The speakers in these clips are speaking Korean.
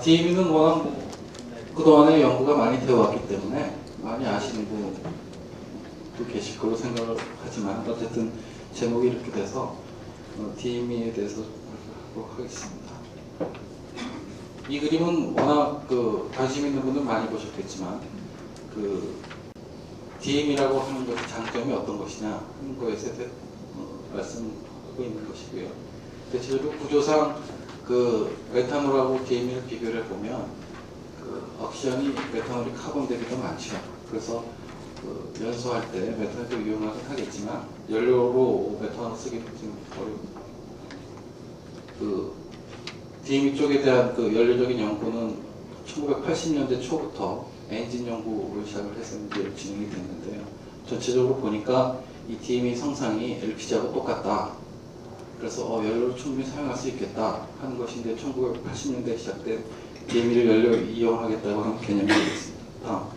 DME는 워낙 그동안에 연구가 많이 되어 왔기 때문에 많이 아시는 분도 계실 거로 생각을 하지만 어쨌든 제목이 이렇게 돼서 DME에 대해서 하도록 하겠습니다. 이 그림은 워낙 관심 있는 분들 많이 보셨겠지만 DM이라고 하는 것의 장점이 어떤 것이냐 하는 것에 대해 말씀하고 있는 것이고요. 대체적으로 구조상 메탄올하고 DM을 비교를 해보면 옥시전이 메탄올이 카본 대비 더 많죠. 그래서 연소할 때 메탄올도 이용하긴 하겠지만 연료로 메탄올 쓰기는 좀 어렵고 DME 쪽에 대한 연료적인 연구는 1980년대 초부터 엔진 연구를 시작을 해서 이제 진행이 됐는데요. 전체적으로 보니까 이 DME 성상이 LPG하고 똑같다. 그래서 연료를 충분히 사용할 수 있겠다 하는 것인데 1980년대에 시작된 DME를 연료 이용하겠다고 하는 개념이 되겠습니다.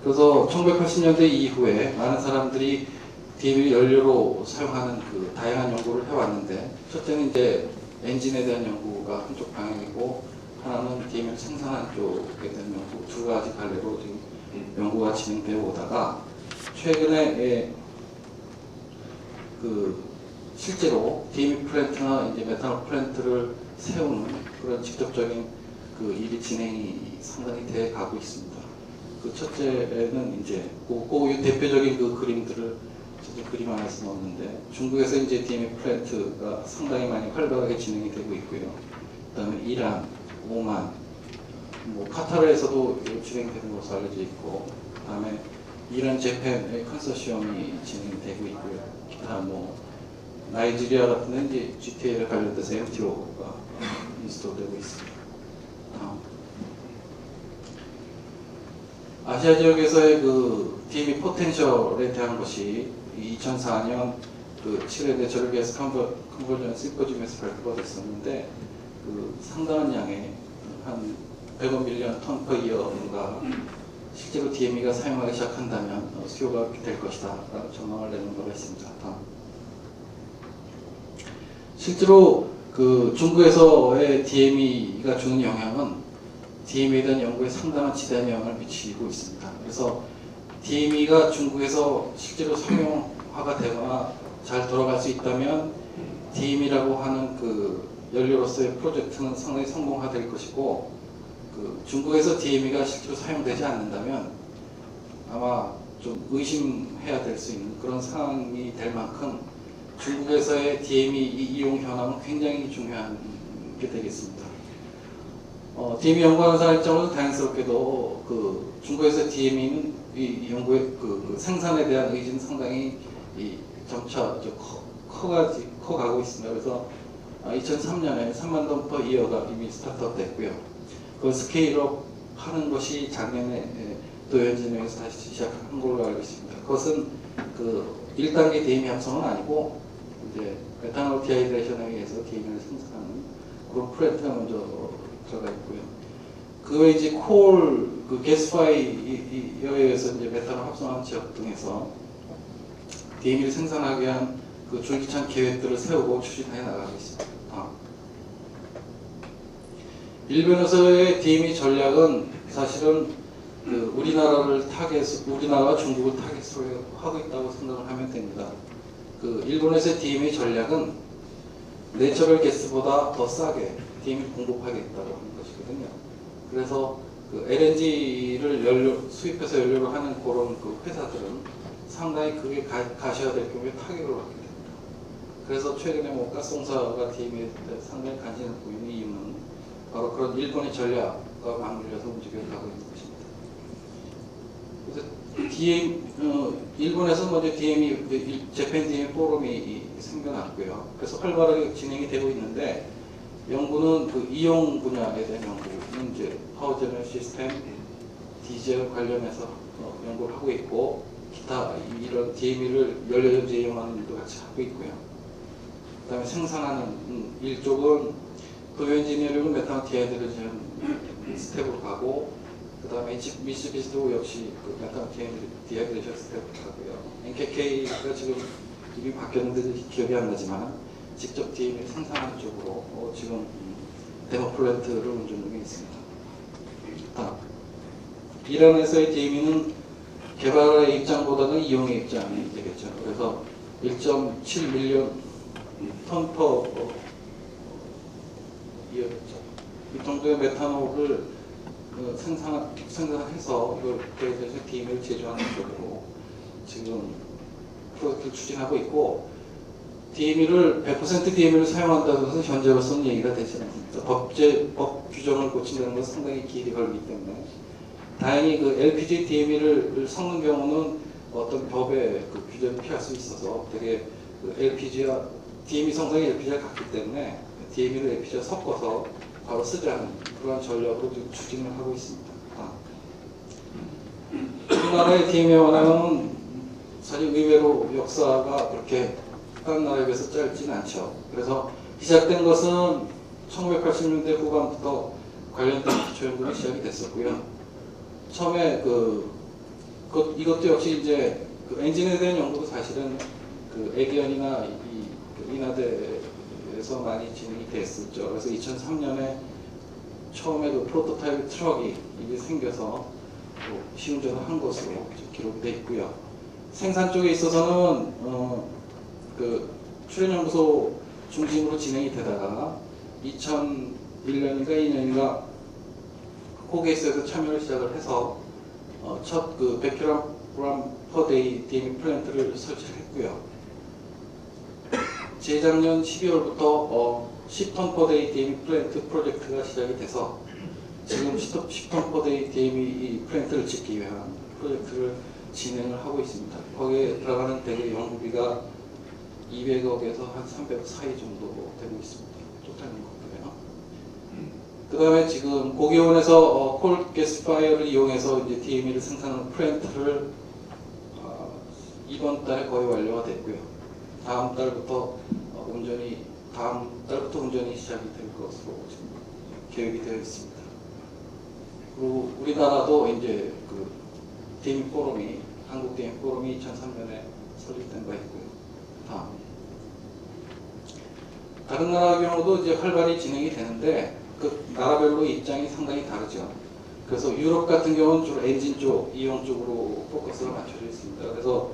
그래서 1980년대 이후에 많은 사람들이 DME를 연료로 사용하는 다양한 연구를 해왔는데, 첫째는 이제 엔진에 대한 연구가 한쪽 방향이고, 하나는 DME를 생산하는 쪽에 대한 연구, 두 가지 갈래로 지금 연구가 진행되어 오다가 최근에 실제로 DME 플랜트나 이제 메탄올 플랜트를 세우는 그런 직접적인 일이 진행이 상당히 돼 가고 있습니다. 첫째는 이제 대표적인 그림들을 그림 안에서 넣었는데, 중국에서 이제 DME 플랜트가 상당히 많이 활발하게 진행이 되고 있고요. 그다음에 이란, 오만, 카타르에서도 진행되는 것으로 알려져 있고, 그다음에 이란 재팬의 컨소시엄이 진행되고 있고요. 기타 나이지리아 같은 데는 이제 GTA를 관련돼서 MTO가 인스톨되고 있습니다. 아시아 지역에서의 DME 포텐셜에 대한 것이 2004년 7회 저력에서 컨버전 심포지엄에서 발표가 됐었는데, 상당한 양의 한 100억 밀리언 톤 퍼 이어가 실제로 DME가 사용하기 시작한다면 수요가 될 것이다 라고 전망을 내는 바가 있습니다. 실제로 중국에서의 DME가 주는 영향은 DME에 대한 연구에 상당한 지대한 영향을 미치고 있습니다. 그래서 DME가 중국에서 실제로 상용화가 되거나 잘 돌아갈 수 있다면 DME라고 하는 연료로서의 프로젝트는 상당히 성공화될 것이고, 중국에서 DME가 실제로 사용되지 않는다면 아마 좀 의심해야 될 수 있는 그런 상황이 될 만큼 중국에서의 DME 이용 현황은 굉장히 중요한 게 되겠습니다. DME 연구하는 사람 입장으로는 다행스럽게도 중국에서 DME는 이 연구의 생산에 대한 의지는 상당히 점차 커가고 있습니다. 그래서 2003년에 3만 톤 퍼 이어가 이미 스타트업 됐고요. 스케일업 하는 것이 작년에 도연진에서 다시 시작한 걸로 알고 있습니다. 그것은 1단계 DME 합성은 아니고 이제 메탄올 디하이드레이션에 의해서 DME를 생산하는 그런 플랜트가 먼저 들어가 있고요. 그 외에 이제 게스파이어에 의해서 이제 메탄올 합성하는 지역 등에서 DME를 생산하기 위한 줄기찬 계획들을 세우고 추진해 나가고 있습니다. 일본에서의 DME 전략은 사실은 우리나라와 중국을 타겟으로 하고 있다고 생각을 하면 됩니다. 일본에서의 DME 전략은 내처럴 가스보다 더 싸게 DME를 공급하겠다고 하는 것이거든요. 그래서 LNG를 수입해서 연료로 하는 그런 회사들은 상당히 그게 가셔야 될 경우에 타격을 받게 됩니다. 그래서 최근에 가스공사가 DME에 대해 상당히 관심을 보이는 이유는 바로 그런 일본의 전략과 맞물려서 움직여가고 있는 것입니다. 그래서 일본에서 먼저 재팬 DME 포럼이 생겨났고요. 그래서 활발하게 진행이 되고 있는데, 연구는 이용 분야에 대한 연구는 이제 파워 제너럴 시스템, 디젤 관련해서 연구를 하고 있고, 기타 이런 DME를 연료전지에 이용하는 일도 같이 하고 있고요. 그다음에 생산하는 일 쪽은 도연진이력은 메탄올 디하이드레이션 스텝으로 가고, 그다음에 미쓰비시도 역시 메탄올 디하이드레이션 스텝으로 가고요. NKK가 지금 이름이 바뀌었는데 기억이 안 나지만 직접 DME 생산하는 쪽으로 지금 데모 플랜트를 운전 중에 있습니다. 이란에서의 DME는 개발의 입장보다는 이용의 입장이 되겠죠. 그래서 1.7밀리언 톤 퍼 이어였죠. 이 정도의 메탄올을 생산해서 이걸 대해서 DME를 제조하는 쪽으로 지금 프로젝트를 추진하고 있고, DME를 100% DME를 사용한다는 것은 현재로서는 얘기가 되지 않습니다. 법 규정을 고친다는 것은 상당히 길이 걸리기 때문에, 다행히 그 LPG DME를 섞는 경우는 어떤 법의 그 규정을 피할 수 있어서 되게 그 LPG와 DME 성상이 LPG가 같기 때문에 DME를 LPG와 섞어서 바로 쓰자는 그런 전략으로 지금 추진을 하고 있습니다. 우리나라의 DME 원화는 사실 의외로 역사가 그렇게 다른 나라에 비해서 짧지는 않죠. 그래서 시작된 것은 1980년대 후반부터 관련된 기초연구가 시작이 됐었고요. 처음에 이것도 역시 이제 그 엔진에 대한 연구도 사실은 그 애기연이나 그 인하대에서 많이 진행이 됐었죠. 그래서 2003년에 처음에 그 프로토타입 트럭이 이게 생겨서 시운전을 한 것으로 기록이 되어 있고요. 생산 쪽에 있어서는 그 출연연구소 중심으로 진행이 되다가 2001년인가 2년인가 코게이스에서 참여를 시작을 해서 첫 그 100kg per day DME 플랜트를 설치를 했고요. 재작년 12월부터 10톤 per day DME 플랜트 프로젝트가 시작이 돼서 지금 10톤 per day DME 플랜트를 짓기 위한 프로젝트를 진행을 하고 있습니다. 거기에 들어가는 대개 연구비가 200억에서 한 300억 사이 정도 되고 있습니다. 토탈인 거고요. 그 다음에 지금 고기원에서 콜 게시파이어를 이용해서 이제 DME를 생산하는 플랜트를 이번 달에 거의 완료가 됐고요. 다음 달부터 운전이 시작이 될 것으로 지금 계획이 되어 있습니다. 그리고 우리나라도 이제 그 DME 포럼이, 한국 DME 포럼이 2003년에 설립된 바 있고요. 다른 나라 경우도 이제 활발히 진행이 되는데 그 나라별로 입장이 상당히 다르죠. 그래서 유럽 같은 경우는 주로 엔진 쪽, 이용 쪽으로 포커스가 맞춰져 있습니다. 그래서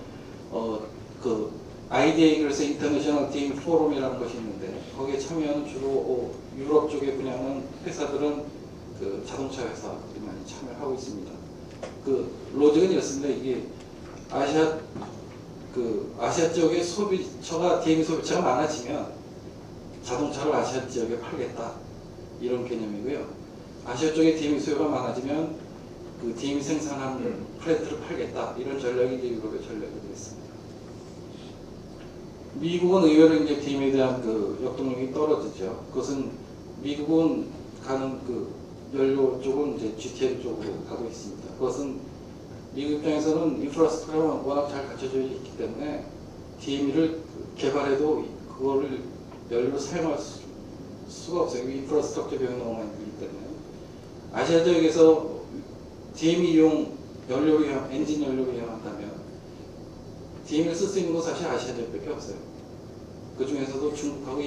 그 IDA, 그래서 인터내셔널 DME 포럼이라는 것이 있는데 거기에 참여하는 주로 유럽 쪽에 분야는 회사들은 그 자동차 회사들이 많이 참여하고 있습니다. 그 로직은 이렇습니다. 이게 아시아 지역의 소비처가 DME 소비처가 많아지면 자동차를 아시아 지역에 팔겠다, 이런 개념이고요. 아시아 쪽에 DME 수요가 많아지면 그 DME 생산하는 플랜트를 팔겠다, 이런 전략이 이제 유럽의 전략이 되겠습니다. 미국은 의외로 이제 DME에 대한 그 역동력이 떨어지죠. 그것은 미국은 가는 그 연료 쪽은 이제 GTL 쪽으로 가고 있습니다. 그것은 미국 입장에서는 인프라스트럭처가 워낙 잘 갖춰져 있기 때문에 DME를 개발해도 그거를 연료로 사용할 수가 없어요. 인프라스트럭처 비용이 너무 많이 들기 때문에. 아시아 지역에서 DME 이용 엔진 연료로 이용한다면 DME를 쓸 수 있는 건 사실 아시아 지역밖에 없어요. 그 중에서도 중국하고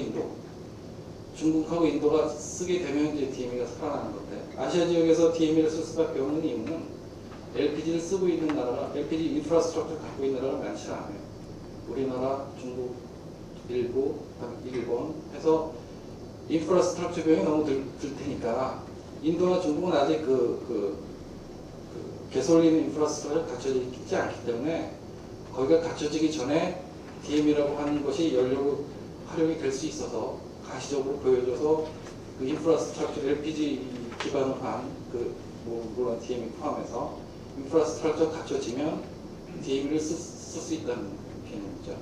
인도가 쓰게 되면 이제 DME가 살아나는 건데, 아시아 지역에서 DME를 쓸 수밖에 없는 이유는 LPG를 쓰고 있는 나라가, LPG 인프라스트럭처를 갖고 있는 나라가 많지 않아요. 우리나라, 중국, 일본 해서 인프라스트럭처 비용이 너무 들 테니까 인도나 중국은 아직 개솔린 인프라스트럭처가 갖춰져 있지 않기 때문에 거기가 갖춰지기 전에 DME라고 하는 것이 연료로 활용이 될 수 있어서 가시적으로 보여줘서 그 인프라스트럭처 LPG 기반으로 한 물론 DME 포함해서 인프라스트럭처 갖춰지면 DME를 쓸 수 있다는 개념이죠.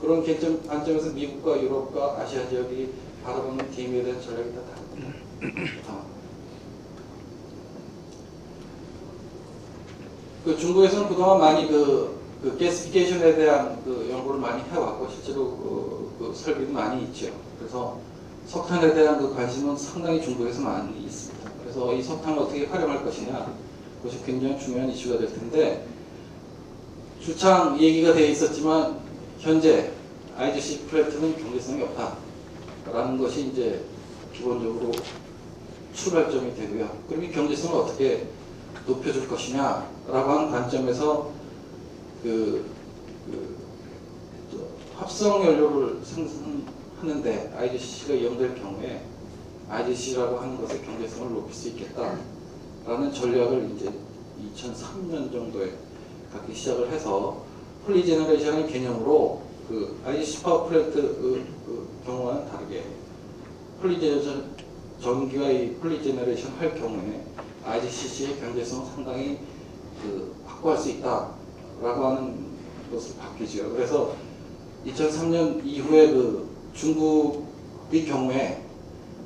그런 관점에서 미국과 유럽과 아시아 지역이 바라보는 DME에 대한 전략이 다 다릅니다. 그 중국에서는 그동안 많이 그 게시피케이션에 대한 그 연구를 많이 해왔고 실제로 그 설비도 많이 있죠. 그래서 석탄에 대한 그 관심은 상당히 중국에서 많이 있습니다. 그래서 이 석탄을 어떻게 활용할 것이냐, 그것이 굉장히 중요한 이슈가 될 텐데, 주창 얘기가 되어 있었지만 현재 IGC 플랜트는 경제성이 없다라는 것이 이제 기본적으로 출발점이 되고요. 그럼 이 경제성을 어떻게 높여줄 것이냐라고 하는 관점에서 합성 연료를 생산하는데 IGCC가 이용될 경우에 IGC라고 하는 것의 경제성을 높일 수 있겠다라는 전략을 이제 2003년 정도에 갖기 시작을 해서 폴리제너레이션의 개념으로 그 IGC 파워 플랜트 경우와는 다르게 전기와 이 폴리제너레이션 할 경우에 IGCC의 경제성은 상당히 확보할 수 있다라고 하는 것을 바뀌죠. 그래서 2003년 이후에 중국의 경우에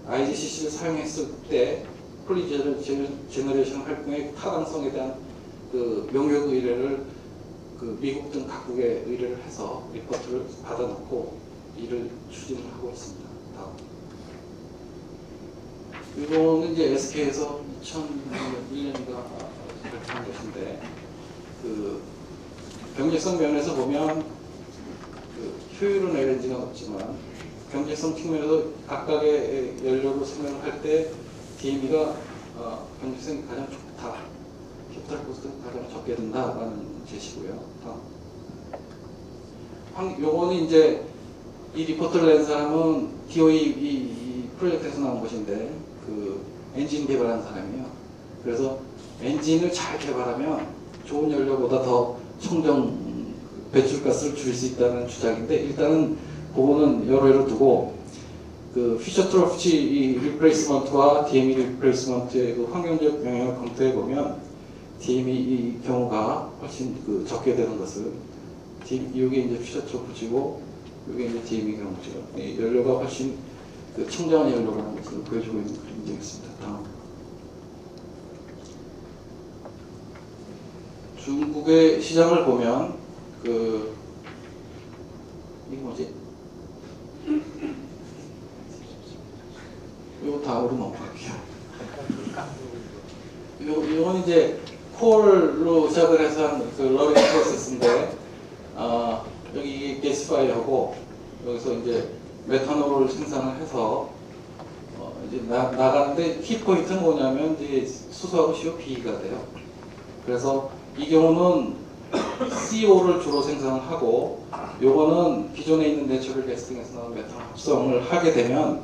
IGCC를 사용했을 때 폴리제너레이션 활동의 타당성에 대한 명역 의뢰를 미국 등 각국에 의뢰를 해서 리포트를 받아놓고 이를 추진을 하고 있습니다. 다음. 이거는 이제 SK에서 2001년인가 발표한 것인데 경제성 면에서 보면 효율은 LNG가 높지만 경제성 측면에서 각각의 연료로 설명을 할 때 DME가 경제성이 가장 좋다, 캐피탈 코스트가 가장 적게 든다라는 제시고요. 요거는 이제 이 리포트를 낸 사람은 DOE 이 프로젝트에서 나온 것인데 엔진 개발한 사람이에요. 그래서 엔진을 잘 개발하면 좋은 연료보다 더 청정 배출가스를 줄일 수 있다는 주장인데, 일단은 그거는 여러로 두고 피셔트로프치 이 리플레이스먼트와 DME 리플레이스먼트의 환경적 영향을 검토해 보면 DME 이 경우가 훨씬 적게 되는 것을, 이게 이제 피셔트로프치고 이게 이제 DME 경우죠. 이 연료가 훨씬 청정한 연료라는 것을 보여주고 있는 그림이었습니다. 다음. 중국의 시장을 보면 이게 뭐지? 이거 다음으로 넘어갈게요. 이건 이제 콜로 시작을 해서 한 러닝 프로세스인데, 여기 이게 게시파이어하고 여기서 이제 메탄올을 생산을 해서 이제 나가는데 키포인트는 뭐냐면 이제 수소하고 COP가 돼요. 그래서 이 경우는 CO를 주로 생산을 하고, 요거는 기존에 있는 내추럴 가스 등에서 나오는 메탄올 합성을 하게 되면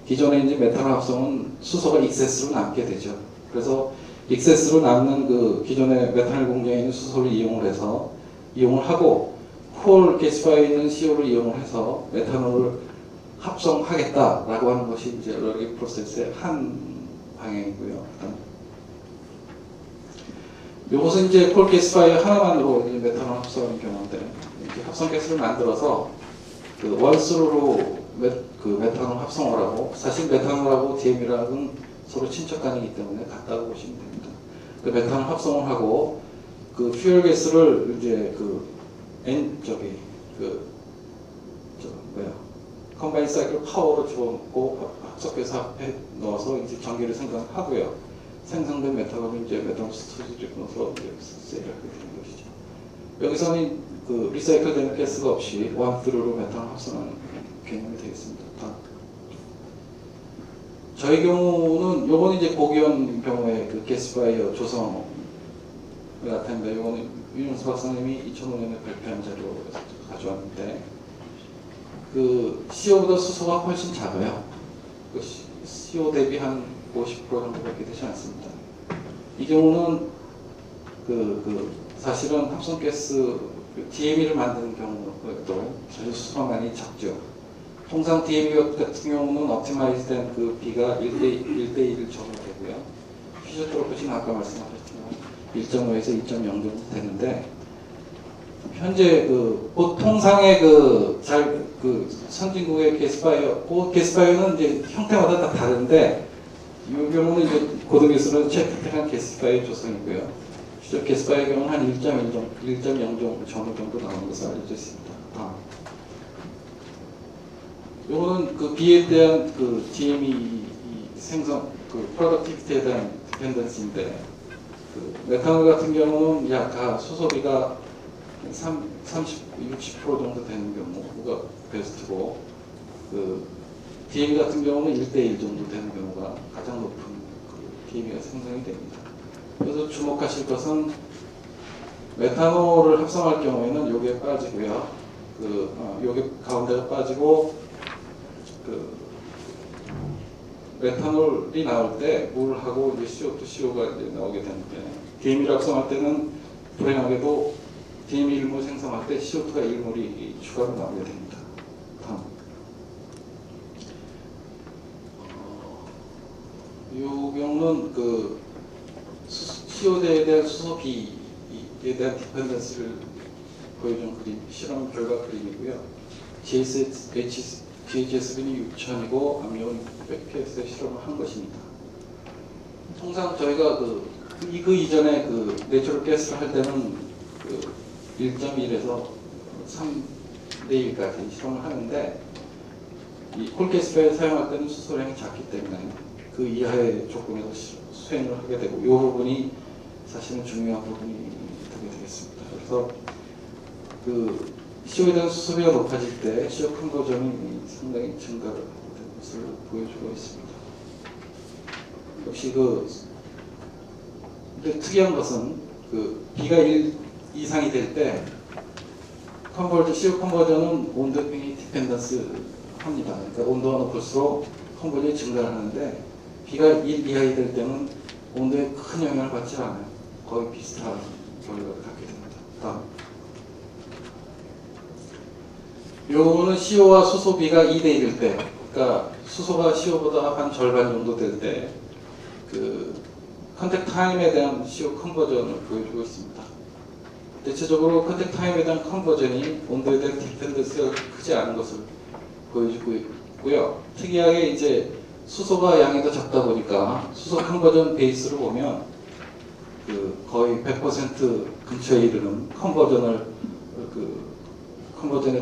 기존에 이제 메탄올 합성은 수소가 익세스로 남게 되죠. 그래서 익세스로 남는 기존의 메탄올 공장에 있는 수소를 이용을 하고 콜 게시파이어에 있는 CO를 이용을 해서 메탄올을 합성하겠다라고 하는 것이 이제 러닝 프로세스의 한 방향이고요. 이것은 이제 콜 게시파이어 하나만으로 이제 메탄올 합성하는 경우인데, 이제 합성 가스를 만들어서 원스루로 메탄올 합성을 하고, 사실 메탄올하고 DME랑은 서로 친척간이기 때문에 같다고 보시면 됩니다. 메탄올 합성을 하고 퓨얼 가스를 이제 컴바인 사이클 파워로 집어넣고 합석해서 앞에 넣어서 이제 전기를 생산하고요. 생성된 메탄올을 이제 메탄올 스토리지에 넣어서 세일을 하게 되는 것이죠. 여기서는 리사이클되는 가스가 없이 원스루로 메탄올 합성하는 개념이 되겠습니다. 저희 경우는 요건 이제 고기원 경우에 게시파이어 조성 같은데, 요거는 윤영수 박사님이 2005년에 발표한 자료에서 가져왔는데, CO보다 수소가 훨씬 작아요. CO 대비 한 50% 정도밖에 되지 않습니다. 이 경우는 사실은 합성가스 DME를 만드는 경우도 사실 수소가 많이 작죠. 통상 DME 같은 경우는 옵티마이즈된 B가 1대1 정도 되고요. 피셔트로프치는 아까 말씀하셨지만 1.5에서 2.0 정도 되는데, 현재 보통상의 선진국의 게시파이어는 이제 형태마다 다 다른데, 이 경우는 이제 고등기술은 채택한 게시파이어 조성이고요. 실제 게시파이어 경우는 한 1.0 정도 나오는 것으로 알려져 있습니다. 요거는 B에 대한 DME 생성, 프로덕티비티에 대한 디펜던시인데, 메탄올 같은 경우는 약 수소비가 60% 정도 되는 경우가 베스트고, DME 같은 경우는 1대1 정도 되는 경우가 가장 높은 그 DME가 생성이 됩니다. 그래서 주목하실 것은 메탄올을 합성할 경우에는 요게 빠지고요. 요게 가운데가 빠지고 메탄올이 나올 때 물하고 이제 CO2, CO가 이제 나오게 되는데 DME를 합성할 때는 불행하게도 DME 1몰 생성할 때 CO2가 1몰이 추가로 나오게 됩니다. 다음. 이 경우는 그 CO대에 대한 수소 B에 대한 디펜던스를 보여준 그림, 실험 결과 그림이고요. GHSB는 6000이고 압력은 600ps의 실험을 한 것입니다. 통상 저희가 그 이전에 그 내추럴 가스를 할 때는 그 1.1에서 3대 1까지 실험을 하는데 이 콜가스를 사용할 때는 수소량이 작기 때문에 그 이하의 조건에서 수행을 하게 되고 이 부분이 사실은 중요한 부분이 되게 되겠습니다. 그래서 그 CO에 대한 수소비가 높아질 때 CO 컨버전이 상당히 증가를 하게 되는 것을 보여주고 있습니다. 역시 근데 특이한 것은 그 B가 1 이상이 될 때 CO 컨버전은 온도에 굉장히 디펜던스 합니다. 그러니까 온도가 높을수록 컨버전이 증가를 하는데 B가 1 이하이 될 때는 온도에 큰 영향을 받지 않아요. 거의 비슷한 결과를 갖게 됩니다. 다음. 요거는 CO와 수소 B가 2대 1일 때, 그러니까 수소가 CO보다 한 절반 정도 될 때, 그 컨택 타임에 대한 CO 컨버전을 보여주고 있습니다. 대체적으로 컨택 타임에 대한 컨버전이 온도에 대한 디펜던스가 크지 않은 것을 보여주고 있고요. 특이하게 이제 수소가 양이 더 적다 보니까 수소 컨버전 베이스를 보면 그 거의 100% 근처에 이르는 컨버전에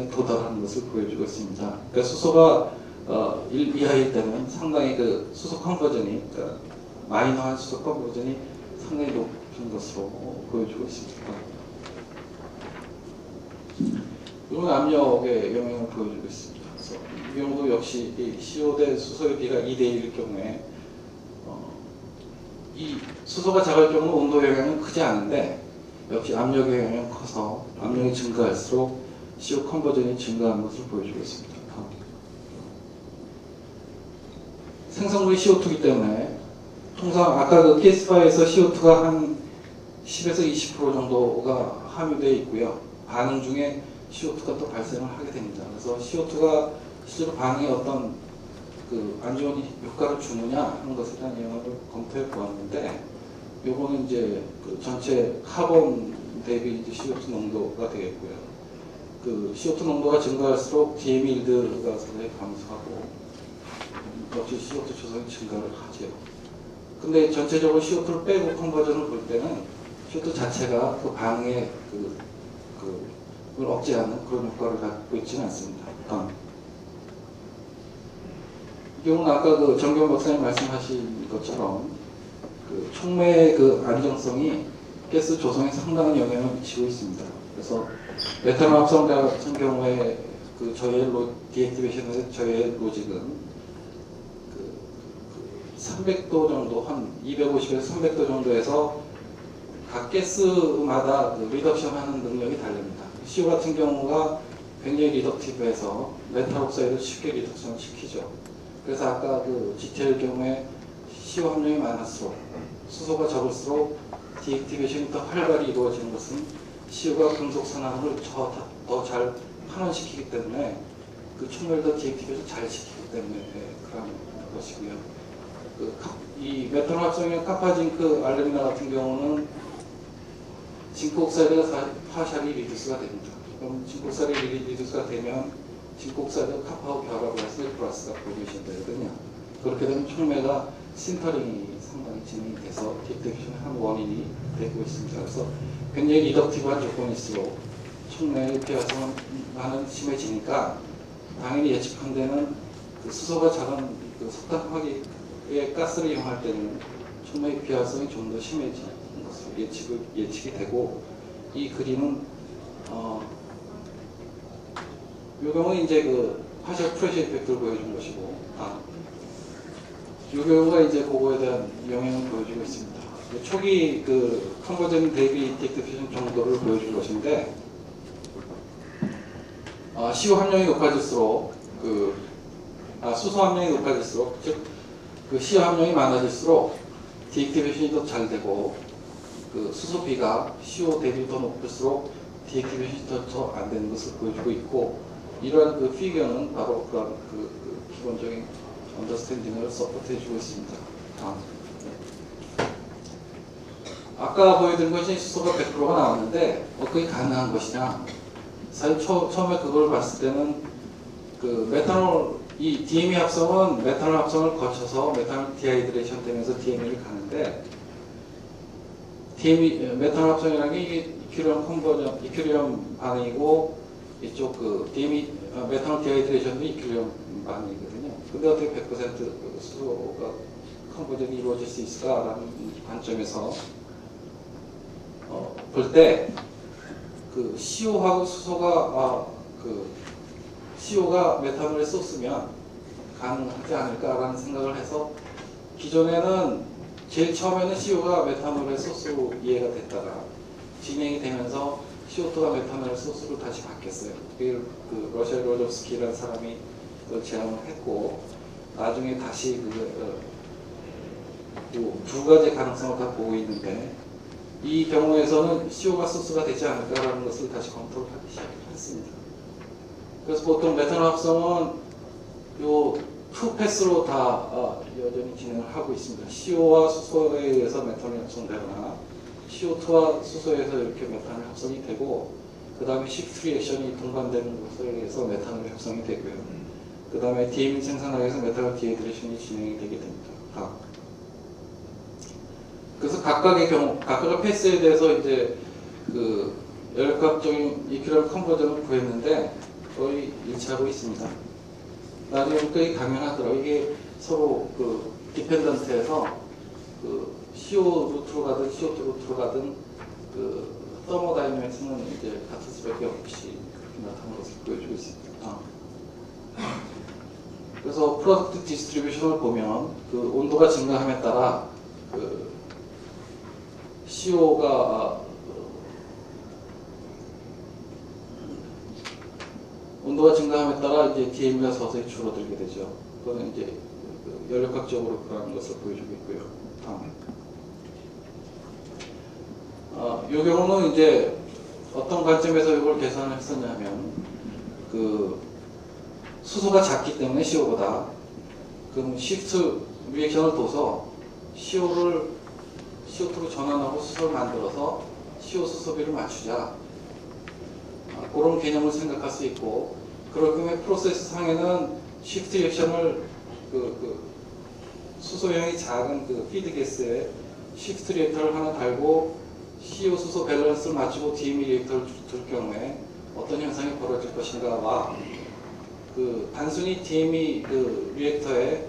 도달하는 것을 보여주고 있습니다. 그러니까 수소가 1 이하일 때는 상당히 그 수소 컨버전이, 그러니까 마이너한 수소 컨버전이 상당히 높은 것으로 보여주고 있습니다. 이건 압력의 영향을 보여주고 있습니다. 그래서 이 경우도 역시 CO 대 수소의 비가 2대 1일 경우에 이 수소가 작을 경우 온도 영향은 크지 않은데 역시 압력의 영향이 커서 압력이 증가할수록 CO 컨버전이 증가하는 것을 보여주고 있습니다. 생성물이 CO2이기 때문에 통상 아까 그 가스바에서 CO2가 한 10에서 20% 정도가 함유되어 있고요. 반응 중에 CO2가 또 발생을 하게 됩니다. 그래서 CO2가 실제로 반응에 어떤 그 안 좋은 효과를 주느냐 하는 것에 대한 영역을 검토해 보았는데, 요거는 이제 그 전체 카본 대비 CO2 농도가 되겠고요. 그 CO2 농도가 증가할수록 DME 일드가 상당히 감소하고 역시 CO2 조성이 증가를 하죠. 근데 전체적으로 CO2를 빼고 컨버전을 볼 때는 CO2 자체가 그 반응에 그걸 억제하는 그런 효과를 갖고 있지는 않습니다. 이 경우는 아까 그 정경 박사님 말씀하신 것처럼 그 촉매의 그 안정성이 가스 조성에 상당한 영향을 미치고 있습니다. 그래서 메탄올 합성자 같은 경우에 그 저의 디액티베이션의 저의 로직은 그 300도 정도, 한 250에서 300도 정도에서 각 가스마다 그 리덕션 하는 능력이 다릅니다. CO 같은 경우가 굉장히 리덕티브해서 메탈 옥사이드를 쉽게 리덕션 시키죠. 그래서 아까 그 GTL 경우에 CO 함량이 많을수록 수소가 적을수록 디액티베이션이 더 활발히 이루어지는 것은 CO가 금속 산화물을 더 잘 환원시키기 때문에 그 촉매를 더 디액티베이션 잘 시키기 때문에 그런 것이고요. 이 메탄 합성형 카파징크 알루미나 같은 경우는 징크 옥사이드가 파샬이 리듀스가 됩니다. 그럼 징크 옥사이드 리듀스가 되면 징크 옥사이드 카파하고 결합을 해서 플러스가 포지션 되거든요. 그렇게 되면 촉매가 신터링이 상당히 진행이 돼서 디액티베이션의 한 원인이 되고 있습니다. 그래서 굉장히 리덕티브한 조건일수록 촉매의 피화성은 심해지니까 당연히 예측한 데는 그 수소가 작은 그 석탄화기의 가스를 이용할 때는 촉매의 피화성이 좀 더 심해지는 것으로 예측이 되고, 이 그림은 이 경우 이제 그 파셜 프레셔 이펙트를 보여준 것이고, 이 경우가 이제 그거에 대한 영향을 보여주고 있습니다. 초기 그 컨버전 대비 디액티베이션 정도를 보여준 것인데, CO 함량이 높아질수록 수소 함량이 높아질수록, 즉 그 CO 함량이 많아질수록 디액티베이션이 더 잘 되고, 그 수소비가 CO 대비 더 높을수록 디액티베이션이 더 안 되는 것을 보여주고 있고, 이러한 그 피겨는 바로 그런 그 기본적인 언더스탠딩을 서포트해주고 있습니다. 아까 보여드린 것이 수소가 100%가 나왔는데 그게 가능한 것이냐? 사실 처음에 그걸 봤을 때는 그 메탄올, 이 DME 합성은 메탄올 합성을 거쳐서 메탄올 디하이드레이션 되면서 DME를 가는데, 메탄올 합성이라는 게 이게 이큐리엄 컨버전, 이큐리엄 반응이고, 이쪽 그 DME, 메탄올 디하이드레이션도 이큐리엄 반응이거든요. 근데 어떻게 100% 수소가 컨버전이 이루어질 수 있을까라는 관점에서 볼 때, 그 CO하고 수소가 CO가 메탄올에 쏟으면 가능하지 않을까라는 생각을 해서, 기존에는 제일 처음에는 CO가 메탄올의 소스로 이해가 됐다가 진행이 되면서 CO2가 메탄올의 소스로 다시 바뀌었어요. 그 러시아 로조프스키라는 사람이 그걸 제안을 했고, 나중에 다시 두 가지 가능성을 다 보고 있는데, 이 경우에서는 CO가 소스가 되지 않을까라는 것을 다시 검토를 하기 시작했습니다. 그래서 보통 메탄올 합성은 요 투 패스로 다 여전히 진행을 하고 있습니다. CO와 수소에 의해서 메탄올이 합성되거나, CO2와 수소에서 이렇게 메탄올 합성이 되고, 그 다음에 시프트 리액션이 동반되는 것에 의해서 메탄올이 합성이 되고요. 그 다음에 DME 생산하기 위해서 메탄올 디하이드레이션이 진행이 되게 됩니다. 그래서 각각의 경우, 각각의 패스에 대해서 이제 그 열역학적인 이큐리엄 컨버전을 구했는데 거의 일치하고 있습니다. 나중에부터 이게 당연하더라고요. 이게 서로 그 디펜던트해서 그 CO 루트로 가든 CO2 루트로 가든 그 서머다이내믹스는 이제 같을 수밖에 없이 그렇게 나타나는 것을 보여주고 있습니다. 그래서 프로덕트 디스트리뷰션을 보면 그 온도가 증가함에 따라 그 CO가 온도가 증가함에 따라 이제 DME가 서서히 줄어들게 되죠. 그거는 이제 열역학적으로 그런 것을 보여주고 있고요. 이 경우는 이제 어떤 관점에서 이걸 계산을 했었냐면, 그 수소가 작기 때문에 CO보다, 그럼 시프트 리액션을 둬서 CO를 CO2로 전환하고 수소를 만들어서 CO 수소비를 맞추자. 그런 개념을 생각할 수 있고, 그럴 경우에 프로세스 상에는 시프트 리액션을 수소형이 작은 그 피드 게스에 시프트 리액터를 하나 달고 CO 수소 밸런스를 맞추고 DME 리액터를 둘 경우에 어떤 현상이 벌어질 것인가와, 그 단순히 DME 그 리액터에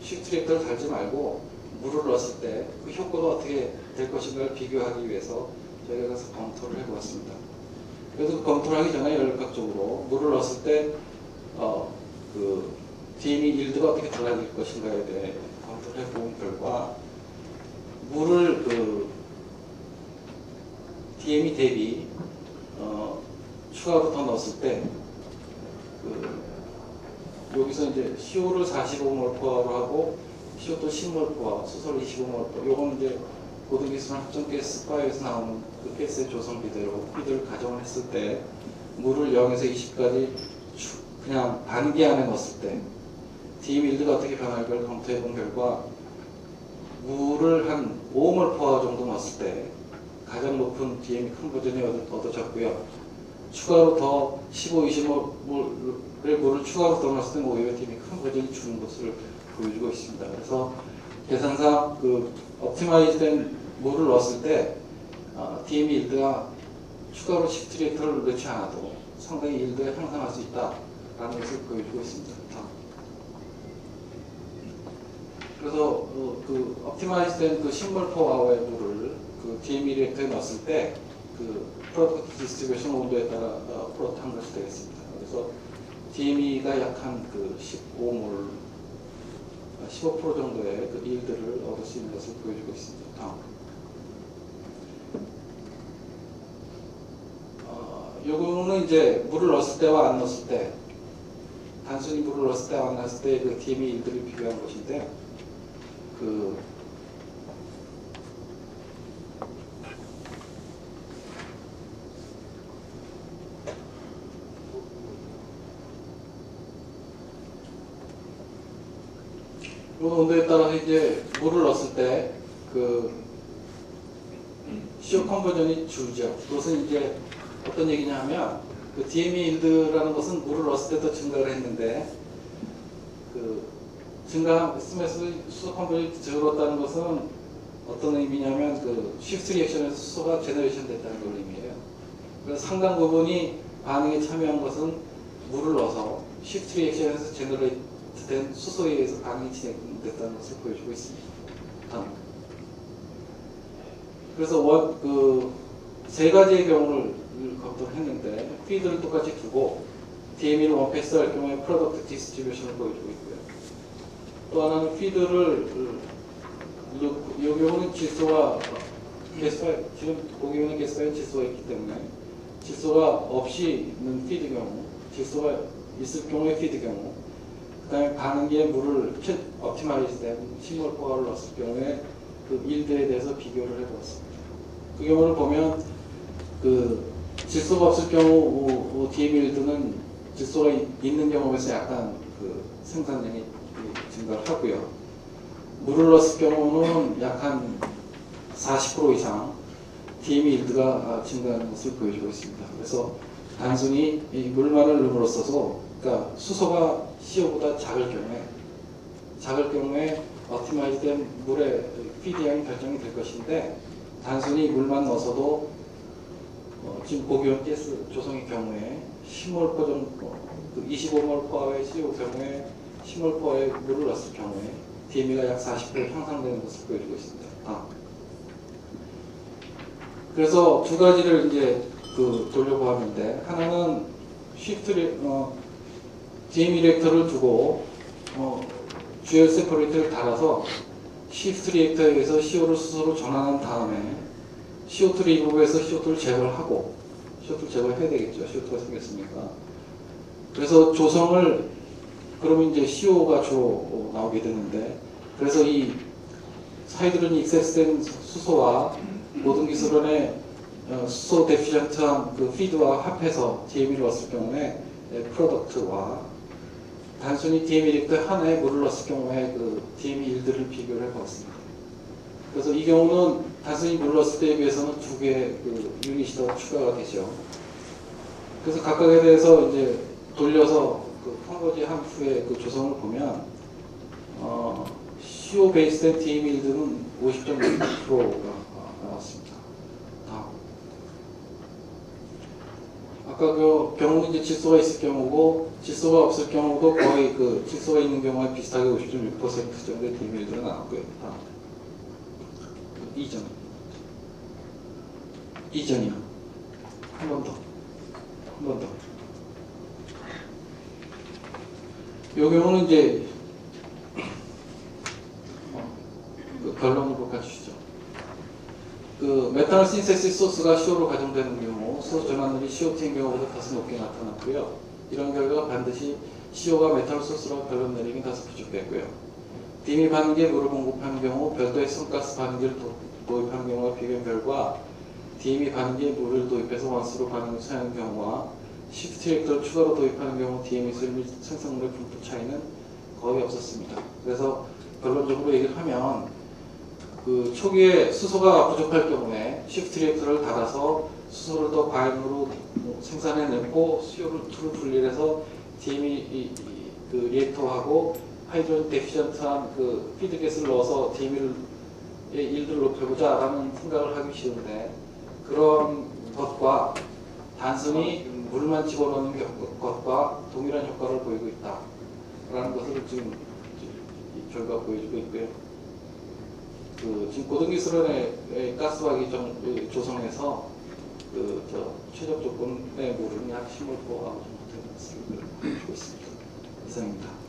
시프트 리액터를 달지 말고 물을 넣었을 때 그 효과가 어떻게 될 것인가를 비교하기 위해서 저희가 가서 검토를 해보았습니다. 그래서 그 검토를 하기 전에 열역학적으로 물을 넣었을 때 그 DME 일드가 어떻게 달라질 것인가에 대해 검토를 해본 결과, 물을 그 DME 대비 추가로 더 넣었을 때 여기서 이제 CO를 45몰포화로 하고 CO2 10몰포화, 수소를 25몰포화, 요건 이제 모든 기술 합성가스 바에서 나오는 그 가스의 조성비대로 피드를 가정을 했을 때, 물을 0에서 20까지 그냥 반기 안에 넣었을 때 DME 일드가 어떻게 변할까를 검토해 본 결과, 물을 한 5몰포화 정도 넣었을 때 가장 높은 DME 컨버전이 얻어졌고요. 추가로 더 15, 20몰의 물을 추가로 더 넣었을 때는 오히려 DME 컨버전이 주는 것을 보여주고 있습니다. 그래서 계산상 그 옵티마이즈된 물을 넣었을 때 DME 일드가 추가로 시프트 리액터를 넣지 않아도 상당히 일드가 향상할 수 있다라는 것을 보여주고 있습니다. 그래서 그 옵티마이즈된 그 10몰포아워의 물을 그 DME 리액터에 넣었을 때 그 프로덕트 디스트리뷰션 온도에 따라 플롯한 것이 되겠습니다. 그래서 DME가 약 한 그 15몰, 15% 정도의 그 일들을 얻을 수 있는 것을 보여주고 있습니다. 다음. 요거는 이제 물을 넣었을 때와 안 넣었을 때, 단순히 물을 넣었을 때와 안 넣었을 때 그 DME 일들을 비교한 것인데요. 이 온도에 따라서 이제 물을 넣었을 때 CO 컨버전이 줄죠. 그것은 이제 어떤 얘기냐 하면 그 DME 일드라는 것은 물을 넣었을 때도 증가를 했는데 증가했음에서 수소 컨버전이 줄었다는 것은 어떤 의미냐면 시프트 리액션에서 수소가 제너레이션 됐다는 걸 의미해요. 그래서 상당 부분이 반응에 참여한 것은 물을 넣어서 시프트 리액션에서 제너레이트 된 수소에 의해서 반응이 진행됐다는 것을 보여주고 있습니다. 다음. 그래서 세 가지의 경우를 검토했는데 피드를 똑같이 두고 DME를 원패스할 경우에 프로덕트 디스트리뷰션을 보여주고 있고요. 또 하나는 피드를 이 경우는 질소가 지금 보기 경우는 게스파인 질소가 있기 때문에 질소가 없이 있는 피드 경우, 질소가 있을 경우의 피드 경우, 그 다음에 반응기에 물을 옵티마이즈 된 식물 포화를 넣었을 경우에 그 일들에 대해서 비교를 해보았습니다. 그 경우를 보면 질소가 없을 경우 DME 일들은 질소가 있는 경우에서 약간 생산량이 증가를 하고요. 물을 넣었을 경우는 약 한 40% 이상 DME 일드가 증가하는 것을 보여주고 있습니다. 그래서 단순히 이 물만을 넣음으로써도 그러니까 수소가 CO보다 작을 경우에 옵티마이즈된 물의 피드량이 결정이 될 것인데 단순히 물만 넣어서도 지금 고기온 가스 조성의 경우에 10몰 포 정도, 25몰 포화의 CO 경우에 10몰 포화의 물을 넣었을 경우에 DME가 약 40% 향상되는 것을 보여주고 있습니다. 그래서 두 가지를 이제 돌려보았는데 하나는 DME 리액터를 두고 듀얼 세퍼레이터를 달아서 시프트 리액터에 의해서 CO를 수소로 전환한 다음에 CO2를 이 부분에서 CO2를 제거를 하고 CO2를 제거해야 되겠죠. CO2가 생겼으니까. 그래서 조성을 그러면 이제 CO가 주로 나오게 되는데 그래서 이 하이드로젠이 익세스된 수소와 모든 기술원의 수소 데피션트한 피드와 합해서 DME를 넣었을 경우에 프로덕트와 단순히 DME 리액터 하나에 물을 넣었을 경우에 DME 일들을 비교를 해보았습니다. 그래서 이 경우는 단순히 물을 넣었을 때에 비해서는 두 개의 유닛이 더 추가가 되죠. 그래서 각각에 대해서 이제 돌려서 컨버지 한 후에 조성을 보면 CO 베이스된 DME 일드는 50.6%가 나왔습니다. 다음. 아까 경우는 이제 질소가 있을 경우고 질소가 없을 경우도 거의 질소가 있는 경우와 비슷하게 50.6% 정도의 DME 일드가 나왔고요. 다음. 이전이요. 한 번 더. 이 경우는 이제 결론을 볼까주시죠. 메탄올 신세시스 소스가 CO로 가정되는 경우 소스 전환율이 CO2인 경우보다 다소 높게 나타났고요. 이런 결과가 반드시 CO가 메탄올 소스라고 결론 내리긴 다소 부족했고요. DME 반응기에 물을 공급하는 경우 별도의 성가스 반응기를 도입하는 경우와 비교한 결과 DME 반응기에 물을 도입해서 원수로 반응을 차이하는 경우와 시프트 리액터를 추가로 도입하는 경우 DME 및 생성물의 분포 차이는 거의 없었습니다. 그래서 결론적으로 얘기를 하면 초기에 수소가 부족할 경우에 시프트 리액터를 닫아서 수소를 더 과잉으로 생산해내고 CO2를 분리해서 DME 리액터하고 하이드로젠 데피션트한 피드가스를 넣어서 DME의 일들을 높여보자라는 생각을 하기 쉬운데 그런 것과 단순히 물만 집어넣는 것과 동일한 효과를 보이고 있다라는 것을 지금 이 결과가 보여주고 있고요. 지금 고등기술원의 가스화기 조성에서 최적 조건의 물은 약 10몰 포 말씀을 드리고 있습니다. 이상입니다.